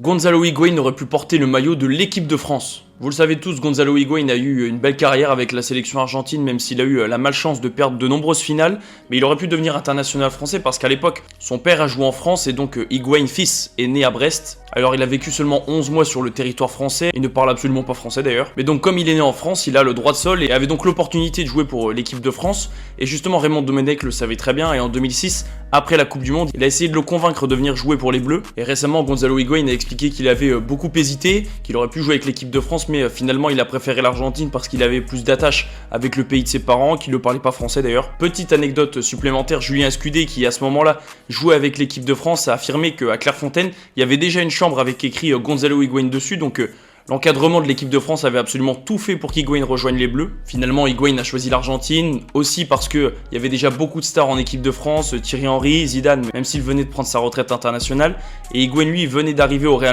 Gonzalo Higuaín aurait pu porter le maillot de l'équipe de France. Vous le savez tous, Gonzalo Higuaín a eu une belle carrière avec la sélection argentine, même s'il a eu la malchance de perdre de nombreuses finales, mais il aurait pu devenir international français parce qu'à l'époque, son père a joué en France et donc Higuaín fils est né à Brest. Alors il a vécu seulement 11 mois sur le territoire français, il ne parle absolument pas français d'ailleurs. Mais donc comme il est né en France, il a le droit de sol et avait donc l'opportunité de jouer pour l'équipe de France. Et justement Raymond Domenech le savait très bien et en 2006, après la Coupe du Monde, il a essayé de le convaincre de venir jouer pour les Bleus. Et récemment, Gonzalo Higuaín a expliqué qu'il avait beaucoup hésité, qu'il aurait pu jouer avec l'équipe de France, mais finalement il a préféré l'Argentine parce qu'il avait plus d'attache avec le pays de ses parents, qu'il ne parlait pas français d'ailleurs. Petite anecdote supplémentaire, Julien Escudé qui à ce moment-là jouait avec l'équipe de France a affirmé qu'à Clairefontaine, il y avait déjà une chambre avec écrit Gonzalo Higuaín dessus, donc l'encadrement de l'équipe de France avait absolument tout fait pour qu'Higuaín rejoigne les Bleus. Finalement, Higuaín a choisi l'Argentine, aussi parce qu'il y avait déjà beaucoup de stars en équipe de France, Thierry Henry, Zidane, même s'il venait de prendre sa retraite internationale. Et Higuaín, lui, venait d'arriver au Real